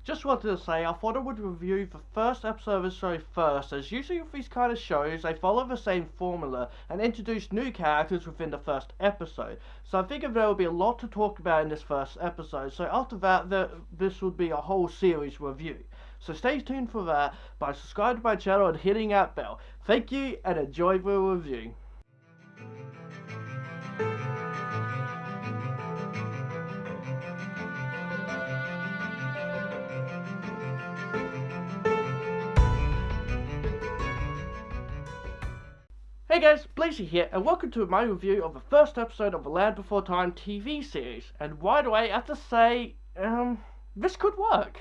Just wanted to say, I thought I would review the first episode of the show first, as usually with these kind of shows, they follow the same formula and introduce new characters within the first episode. So I figured there will be a lot to talk about in this first episode, so after that, this would be a whole series review. So stay tuned for that by subscribing to my channel and hitting that bell. Thank you and enjoy the review. Hey guys, Blazy here, and welcome to my review of the first episode of the Land Before Time TV series. And right away, I have to say, this could work.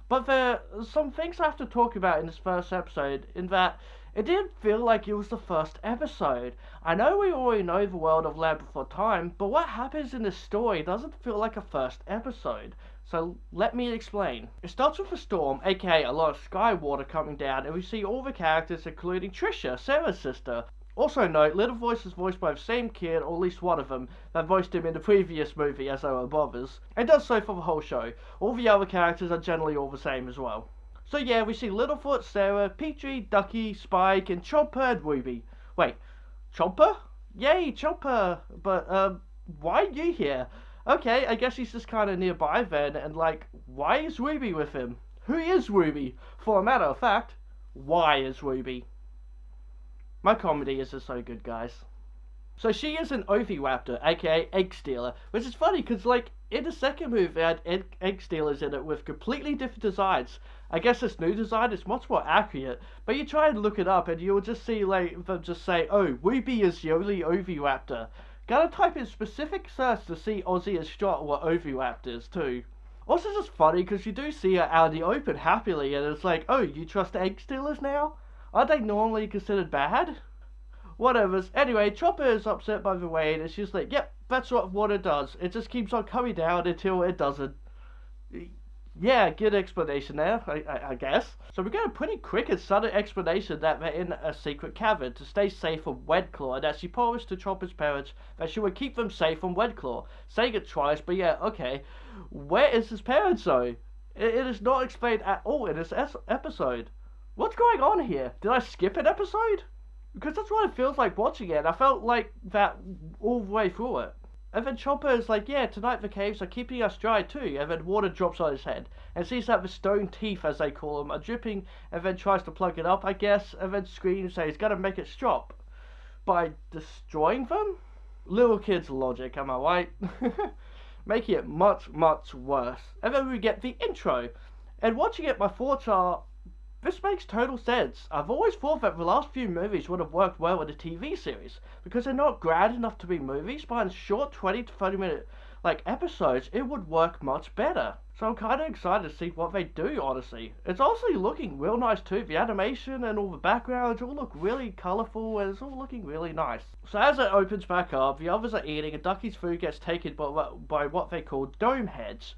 But there are some things I have to talk about in this first episode, in that it didn't feel like it was the first episode. I know we already know the world of Land Before Time, but what happens in this story doesn't feel like a first episode. So let me explain. It starts with a storm, aka a lot of sky water coming down, and we see all the characters including Trisha, Sarah's sister. Also note, Little Voice is voiced by the same kid, or at least one of them, that voiced him in the previous movie as they were brothers, and does so for the whole show. All the other characters are generally all the same as well. So yeah, we see Littlefoot, Sarah, Petrie, Ducky, Spike, and Chomper and Ruby. Wait, Chomper? Yay, Chomper! But, why are you here? Okay, I guess he's just kinda nearby then, and like, why is Ruby with him? Who is Ruby? For a matter of fact, why is Ruby? My comedy is just so good, guys. So she is an Oviraptor, aka Egg Stealer, which is funny because, like, in the second movie, they had Egg Stealers in it with completely different designs. I guess this new design is much more accurate, but you try and look it up and you'll just see, like, them just say, oh, Ruby is the only Oviraptor. Gotta type in specific search to see Ozzy and Strut were Oviraptors, too. Also, just funny because you do see her out in the open happily, and it's like, oh, you trust Egg Stealers now? Aren't they normally considered bad? Whatever. Anyway, Chopper is upset by the rain, and she's like, yep, that's what water does. It just keeps on coming down until it doesn't. Yeah, good explanation there, I guess. So we get a pretty quick and sudden explanation that they're in a secret cavern to stay safe from Wedclaw, and that she promised to Chopper's parents that she would keep them safe from Wedclaw. Saying it twice, but yeah, okay. Where is his parents though? It is not explained at all in this episode. What's going on here? Did I skip an episode? Because that's what it feels like watching it. I felt like that all the way through it. And then Chopper is like, yeah, tonight the caves are keeping us dry too. And then water drops on his head. And sees that the stone teeth, as they call them, are dripping. And then tries to plug it up, I guess. And then screams, saying he's gonna make it stop. By destroying them? Little kid's logic, am I right? Making it much, much worse. And then we get the intro. And watching it, my thoughts are, this makes total sense. I've always thought that the last few movies would have worked well with a TV series, because they're not grand enough to be movies, but in short 20 to 30 minute episodes, it would work much better. So I'm kinda excited to see what they do, honestly. It's also looking real nice too. The animation and all the backgrounds all look really colourful, and it's all looking really nice. So as it opens back up, the others are eating, and Ducky's food gets taken by what they call dome heads.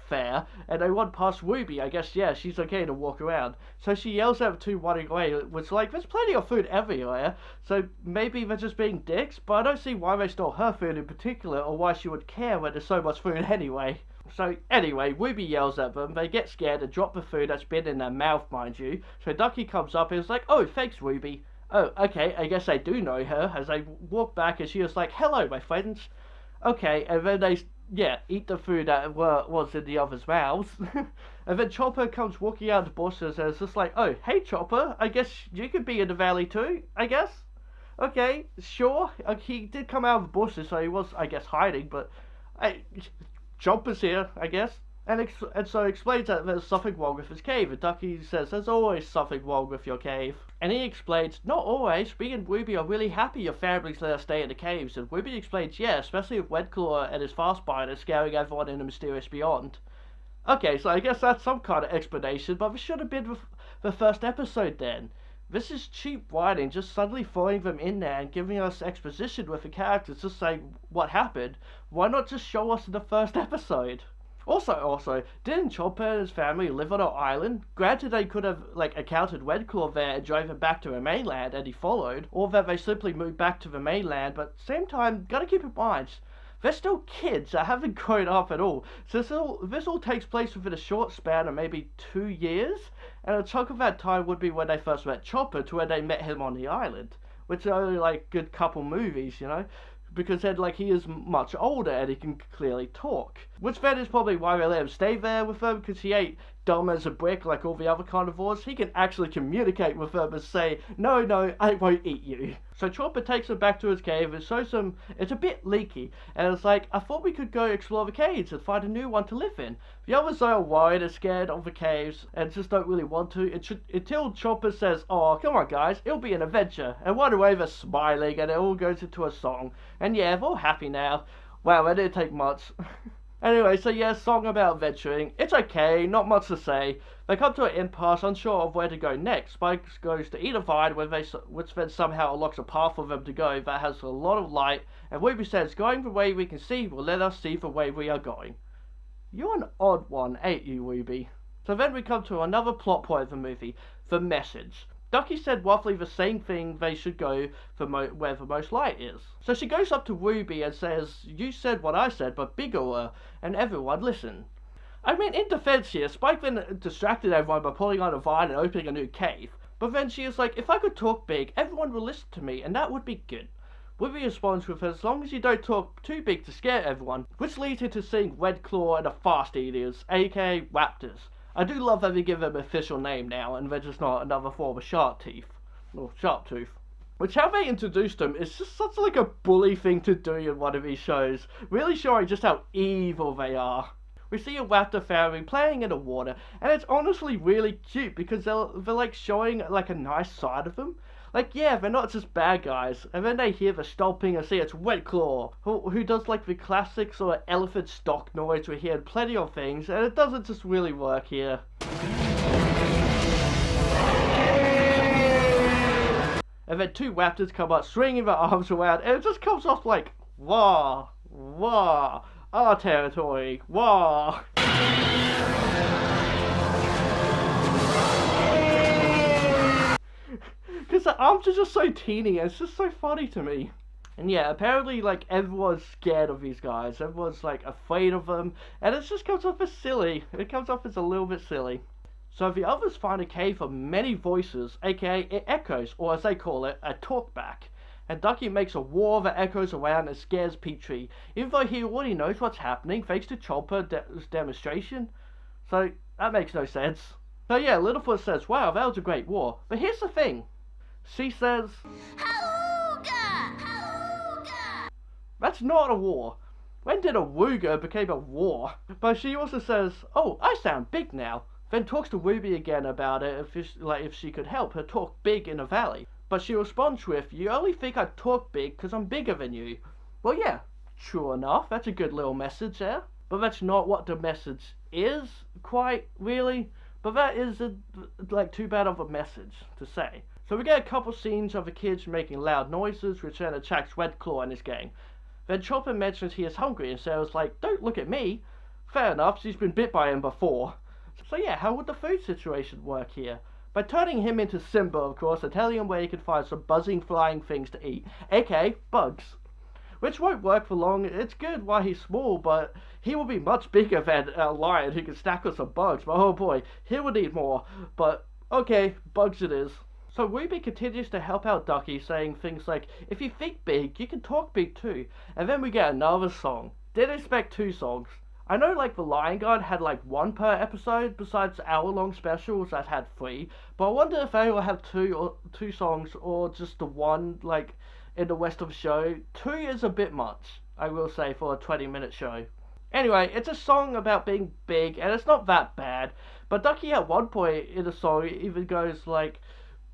Fair, and they run past Ruby. I guess, yeah, she's okay to walk around. So she yells at the two running away, which, like, there's plenty of food everywhere, so maybe they're just being dicks, but I don't see why they stole her food in particular, or why she would care when there's so much food anyway. So, anyway, Ruby yells at them, they get scared and drop the food that's been in their mouth, mind you, so Ducky comes up and is like, oh, thanks, Ruby. Oh, okay, I guess I do know her, as they walk back, and she is like, hello, my friends. Okay, and then they eat the food that was in the others' mouths. And then Chopper comes walking out of the bushes and it's just like, oh, hey Chopper, I guess you could be in the valley too, I guess? Okay, sure. He did come out of the bushes, so he was, I guess, hiding, but Chopper's here, I guess. And so explains that there's something wrong with his cave, and Ducky says there's always something wrong with your cave. And he explains, not always, me and Ruby are really happy your families let us stay in the caves, and Ruby explains, yeah, especially with Wedclaw and his Fastbinder scaring everyone in the mysterious beyond. Okay, so I guess that's some kind of explanation, but this should have been the first episode then. This is cheap writing, just suddenly throwing them in there and giving us exposition with the characters, just saying what happened. Why not just show us in the first episode? Also, didn't Chopper and his family live on an island? Granted, they could have, encountered Wedclaw there and drove him back to the mainland, and he followed, or that they simply moved back to the mainland, but same time, gotta keep in mind, they're still kids that haven't grown up at all. So this all takes place within a short span of maybe 2 years, and a chunk of that time would be when they first met Chopper to when they met him on the island, which are only like good couple movies, because then like he is much older and he can clearly talk. Which then is probably why they let him stay there with them, because he ain't dumb as a brick like all the other carnivores. He can actually communicate with them and say, no, I won't eat you. So Chopper takes him back to his cave and shows him it's a bit leaky, and it's like, I thought we could go explore the caves and find a new one to live in. The others are worried and scared of the caves and just don't really want to until Chopper says, oh, come on guys, it'll be an adventure. And right away they're smiling and it all goes into a song. And yeah, they're all happy now. Wow, that didn't take much. Anyway, so yeah, song about venturing. It's okay, not much to say. They come to an impasse, unsure of where to go next. Spike goes to eat a vine, which then somehow unlocks a path for them to go that has a lot of light, and Ruby says, going the way we can see will let us see the way we are going. You're an odd one, ain't you, Ruby? So then we come to another plot point of the movie, the message. Ducky said roughly the same thing they should go for where the most light is. So she goes up to Ruby and says, you said what I said, but bigger, and everyone listen. I mean, in defense here, Spike then distracted everyone by pulling on a vine and opening a new cave. But then she is like, if I could talk big, everyone will listen to me, and that would be good. Ruby responds with, as long as you don't talk too big to scare everyone, which leads into seeing Red Claw and the Fast Eaters, aka Raptors. I do love that they give them an official name now, and they're just not another form of shark tooth. Which, how they introduced them is just such like a bully thing to do in one of these shows, really showing just how evil they are. We see a raptor family playing in the water, and it's honestly really cute because they're like showing like a nice side of them. Like, yeah, they're not just bad guys, and then they hear the stomping and see it's Red Claw, who does like the classic sort of elephant stock noise we hear in plenty of things, and it doesn't just really work here. And then two raptors come up swinging their arms around, and it just comes off like, wah, wah, our territory, wah. Because the arms are just so teeny, and it's just so funny to me. And yeah, apparently, like, everyone's scared of these guys. Everyone's, like, afraid of them. And it just comes off as silly. It comes off as a little bit silly. So the others find a cave of many voices, aka it echoes, or as they call it, a talkback. And Ducky makes a war that echoes around and scares Petrie, even though he already knows what's happening thanks to Chopper's demonstration. So, that makes no sense. So yeah, Littlefoot says, wow, that was a great war. But here's the thing. She says, Hauga! Hauga! That's not a war. When did a wooga become a war? But she also says, oh, I sound big now. Then talks to Ruby again about it, if she could help her talk big in a valley. But she responds with, you only think I talk big because I'm bigger than you. Well, yeah, true enough, that's a good little message there. But that's not what the message is, quite really. But that is, like, too bad of a message to say. So we get a couple scenes of the kids making loud noises, which then attracts Red Claw and his gang. Then Chopper mentions he is hungry, and Sarah's like, don't look at me. Fair enough, she's been bit by him before. So yeah, how would the food situation work here? By turning him into Simba, of course, and telling him where he can find some buzzing flying things to eat, aka bugs. Which won't work for long. It's good while he's small, but he will be much bigger than a lion who can stack with some bugs. But oh boy, he will need more. But okay, bugs it is. So Ruby continues to help out Ducky, saying things like, if you think big, you can talk big too. And then we get another song. Didn't expect 2 songs. I know like the Lion Guard had like 1 per episode, besides hour-long specials that had 3. But I wonder if they will have 2 songs, or just the 1 like in the rest of the show. 2 is a bit much, I will say, for a 20-minute show. Anyway, it's a song about being big, and it's not that bad. But Ducky at one point in the song even goes like,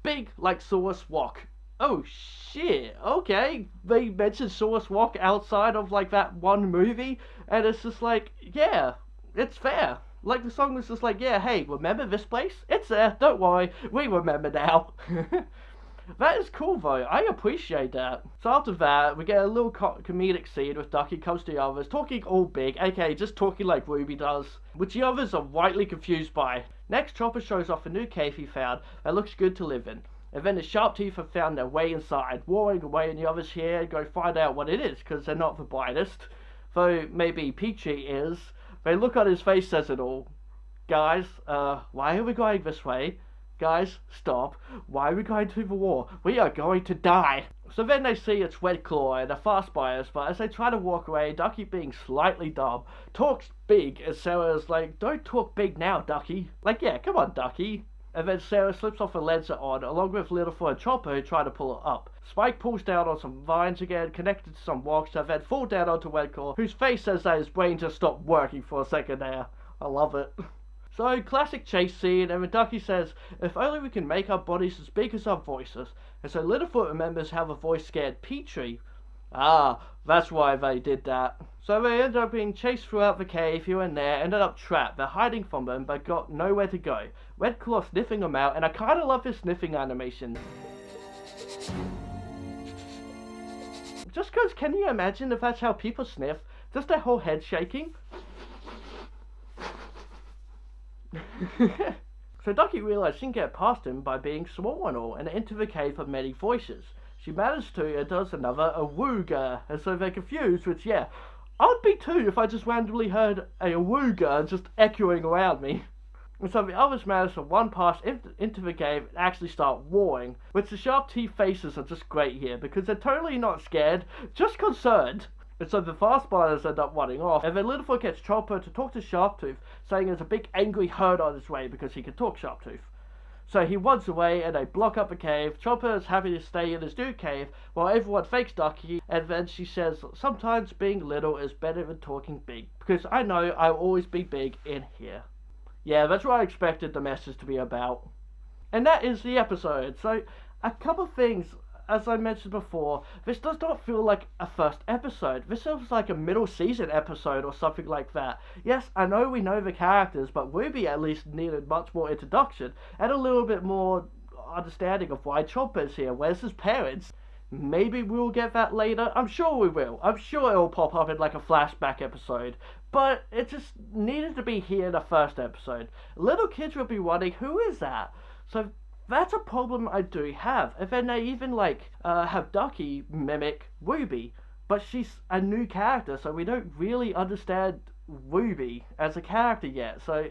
big like Saurus Walk. Oh shit, okay. They mentioned Saurus Walk outside of like that one movie, and it's just like, yeah, it's fair. Like the song was just like, yeah, hey, remember this place? It's there, don't worry, we remember now. That is cool though, I appreciate that. So after that, we get a little comedic scene with Ducky comes to the others, talking all big, aka just talking like Ruby does, which the others are rightly confused by. Next, Chopper shows off a new cave he found that looks good to live in. And then the Sharp Teeth have found their way inside, warring away, and the others here and go find out what it is, because they're not the brightest. though maybe Peachy is. They look on his face, says it all. Guys, why are we going this way? Guys, stop. Why are we going to the war? We are going to die. So then they see it's Red Claw and the fast buyers, but as they try to walk away, Ducky, being slightly dumb, talks big, and Sarah's like, don't talk big now, Ducky. Like, yeah, come on, Ducky. And then Sarah slips off her lenser on, along with Littlefoot and Chopper, who try to pull her up. Spike pulls down on some vines again, connected to some rocks, and then fall down onto Red Claw, whose face says that his brain just stopped working for a second there. I love it. So, classic chase scene, and Ducky says, if only we can make our bodies as big as our voices. And so Littlefoot remembers how the voice scared Peachy. Ah, that's why they did that. So they ended up being chased throughout the cave here and there, ended up trapped. They're hiding from them, but got nowhere to go. Red Claw sniffing them out, and I kinda love his sniffing animation. Just cause, can you imagine if that's how people sniff? Just their whole head shaking? So Ducky realized she can get past him by being small and all, and enter the cave of many voices. She managed to, and does another awooga, and so they're confused, which, yeah, I'd be too if I just randomly heard a awooga just echoing around me. And so the others managed to run past into the cave and actually start roaring, which the sharp teeth faces are just great here, because they're totally not scared, just concerned. And so the fast buyers end up running off, and then Littlefoot gets Chopper to talk to Sharptooth, saying there's a big angry herd on his way because he can talk Sharptooth. So he runs away, and they block up the cave. Chopper is happy to stay in his new cave, while everyone fakes Ducky, and then she says, sometimes being little is better than talking big, because I know I'll always be big in here. Yeah, that's what I expected the message to be about. And that is the episode. So, a couple things. As I mentioned before, this does not feel like a first episode. This feels like a middle season episode or something like that. Yes, I know we know the characters, but Ruby at least needed much more introduction and a little bit more understanding of why Chopper's here. Where's his parents? Maybe we'll get that later. I'm sure we will. I'm sure it'll pop up in like a flashback episode. But it just needed to be here in the first episode. Little kids will be wondering, who is that? So that's a problem I do have. And then they even like have Ducky mimic Ruby, but she's a new character, so we don't really understand Ruby as a character yet. So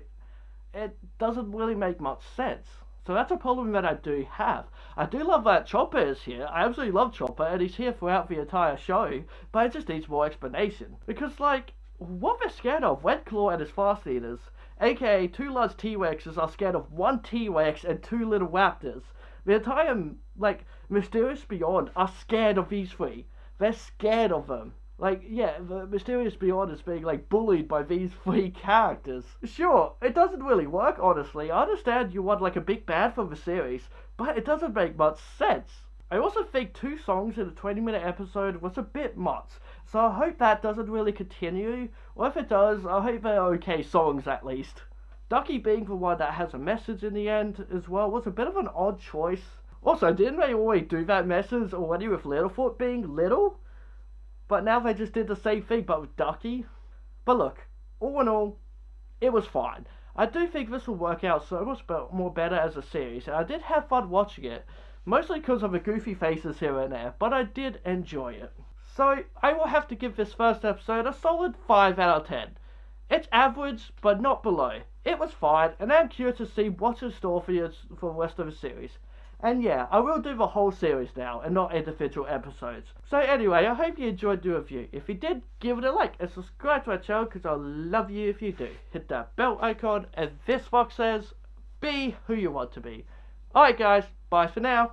it doesn't really make much sense. So that's a problem that I do have. I do love that Chopper is here. I absolutely love Chopper, and he's here throughout the entire show, but it just needs more explanation. Because, like, what they're scared of, Red Claw and his fast eaters, aka two large T-Rexes, are scared of one T-Rex and two little raptors. The entire, like, Mysterious Beyond are scared of these three. They're scared of them. Like, yeah, the Mysterious Beyond is being, like, bullied by these three characters. Sure, it doesn't really work, honestly. I understand you want, like, a big bad for the series, but it doesn't make much sense. I also think 2 songs in a 20-minute episode was a bit much, so I hope that doesn't really continue, or if it does, I hope they're okay songs at least. Ducky being the one that has a message in the end as well was a bit of an odd choice. Also, didn't they always do that message already with Littlefoot being little? But now they just did the same thing, but with Ducky. But look, all in all, it was fine. I do think this will work out so much more better as a series, and I did have fun watching it, mostly because of the goofy faces here and there, but I did enjoy it. So, I will have to give this first episode a solid 5 out of 10. It's average, but not below. It was fine, and I'm curious to see what's in store for you for the rest of the series. And yeah, I will do the whole series now, and not individual episodes. So anyway, I hope you enjoyed the review. If you did, give it a like, and subscribe to our channel, because I'll love you if you do. Hit that bell icon, and this box says, be who you want to be. Alright guys, bye for now,